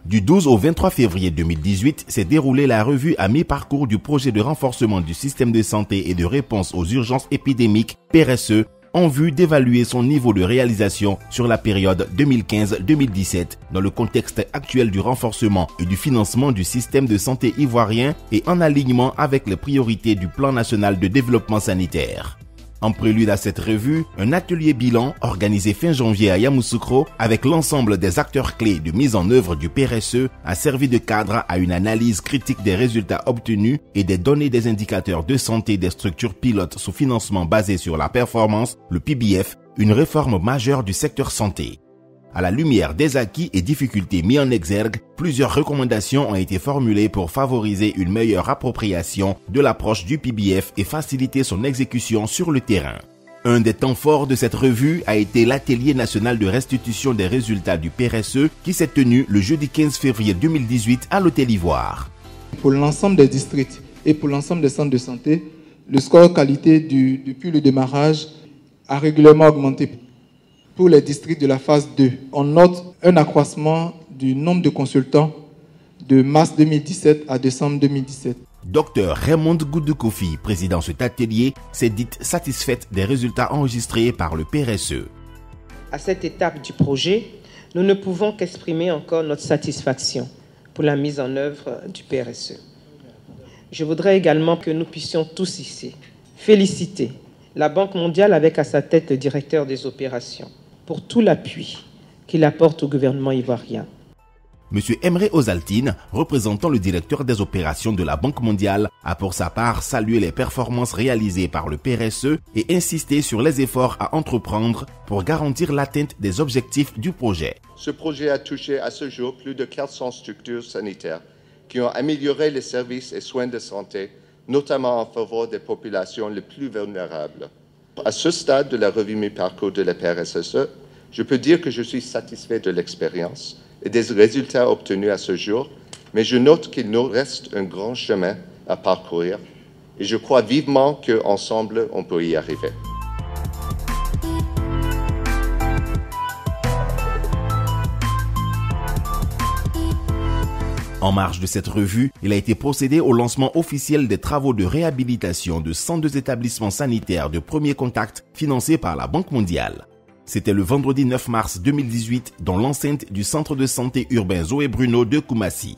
Du 12 au 23 février 2018 s'est déroulée la revue à mi-parcours du projet de renforcement du système de santé et de réponse aux urgences épidémiques PRSE en vue d'évaluer son niveau de réalisation sur la période 2015-2017 dans le contexte actuel du renforcement et du financement du système de santé ivoirien et en alignement avec les priorités du Plan national de développement sanitaire. En prélude à cette revue, un atelier bilan organisé fin janvier à Yamoussoukro avec l'ensemble des acteurs clés de mise en œuvre du PRSE a servi de cadre à une analyse critique des résultats obtenus et des données des indicateurs de santé des structures pilotes sous financement basé sur la performance, le PBF, une réforme majeure du secteur santé. À la lumière des acquis et difficultés mis en exergue, plusieurs recommandations ont été formulées pour favoriser une meilleure appropriation de l'approche du PBF et faciliter son exécution sur le terrain. Un des temps forts de cette revue a été l'atelier national de restitution des résultats du PRSE qui s'est tenu le jeudi 15 février 2018 à l'Hôtel Ivoire. Pour l'ensemble des districts et pour l'ensemble des centres de santé, le score qualité depuis le démarrage a régulièrement augmenté. Pour les districts de la phase 2, on note un accroissement du nombre de consultants de mars 2017 à décembre 2017. Dr Raymond Goudoukofi, président de cet atelier, s'est dite satisfaite des résultats enregistrés par le PRSE. À cette étape du projet, nous ne pouvons qu'exprimer encore notre satisfaction pour la mise en œuvre du PRSE. Je voudrais également que nous puissions tous ici féliciter la Banque mondiale avec à sa tête le directeur des opérations pour tout l'appui qu'il apporte au gouvernement ivoirien. M. Emre Ozaltine, représentant le directeur des opérations de la Banque mondiale, a pour sa part salué les performances réalisées par le PRSE et insisté sur les efforts à entreprendre pour garantir l'atteinte des objectifs du projet. Ce projet a touché à ce jour plus de 400 structures sanitaires qui ont amélioré les services et soins de santé, notamment en faveur des populations les plus vulnérables. À ce stade de la revue mi-parcours de la PRSE, je peux dire que je suis satisfait de l'expérience et des résultats obtenus à ce jour, mais je note qu'il nous reste un grand chemin à parcourir et je crois vivement qu'ensemble, on peut y arriver. En marge de cette revue, il a été procédé au lancement officiel des travaux de réhabilitation de 102 établissements sanitaires de premier contact financés par la Banque mondiale. C'était le vendredi 9 mars 2018 dans l'enceinte du centre de santé urbain Zoé Bruno de Koumassi.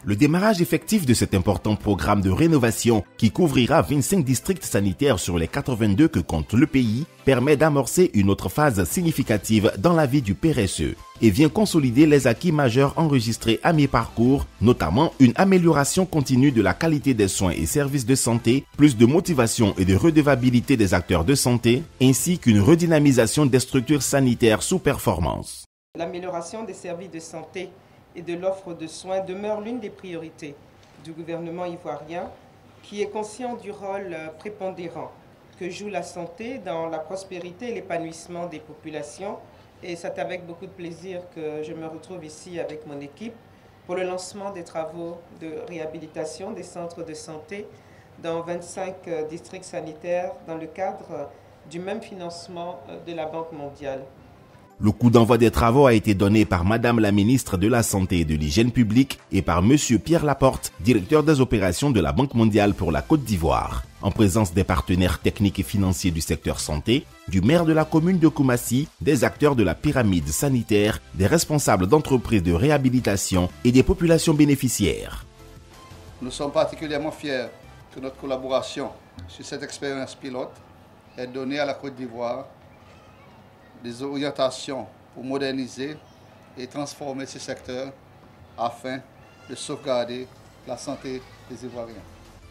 Le démarrage effectif de cet important programme de rénovation qui couvrira 25 districts sanitaires sur les 82 que compte le pays permet d'amorcer une autre phase significative dans la vie du PRSE et vient consolider les acquis majeurs enregistrés à mi-parcours, notamment une amélioration continue de la qualité des soins et services de santé, plus de motivation et de redevabilité des acteurs de santé, ainsi qu'une redynamisation des structures sanitaires sous performance. L'amélioration des services de santé et de l'offre de soins demeure l'une des priorités du gouvernement ivoirien qui est conscient du rôle prépondérant que joue la santé dans la prospérité et l'épanouissement des populations. Et c'est avec beaucoup de plaisir que je me retrouve ici avec mon équipe pour le lancement des travaux de réhabilitation des centres de santé dans 25 districts sanitaires dans le cadre du même financement de la Banque mondiale. Le coup d'envoi des travaux a été donné par Madame la ministre de la Santé et de l'Hygiène publique et par Monsieur Pierre Laporte, directeur des opérations de la Banque mondiale pour la Côte d'Ivoire, en présence des partenaires techniques et financiers du secteur santé, du maire de la commune de Koumassi, des acteurs de la pyramide sanitaire, des responsables d'entreprises de réhabilitation et des populations bénéficiaires. Nous sommes particulièrement fiers que notre collaboration sur cette expérience pilote ait donné à la Côte d'Ivoire des orientations pour moderniser et transformer ce secteur afin de sauvegarder la santé des Ivoiriens.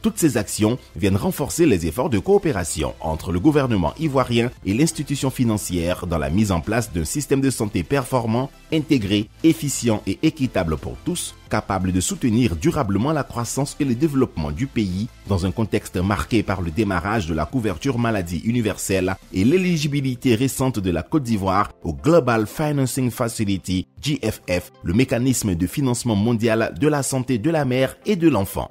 Toutes ces actions viennent renforcer les efforts de coopération entre le gouvernement ivoirien et l'institution financière dans la mise en place d'un système de santé performant, intégré, efficient et équitable pour tous, capable de soutenir durablement la croissance et le développement du pays dans un contexte marqué par le démarrage de la couverture maladie universelle et l'éligibilité récente de la Côte d'Ivoire au Global Financing Facility, GFF, le mécanisme de financement mondial de la santé de la mère et de l'enfant.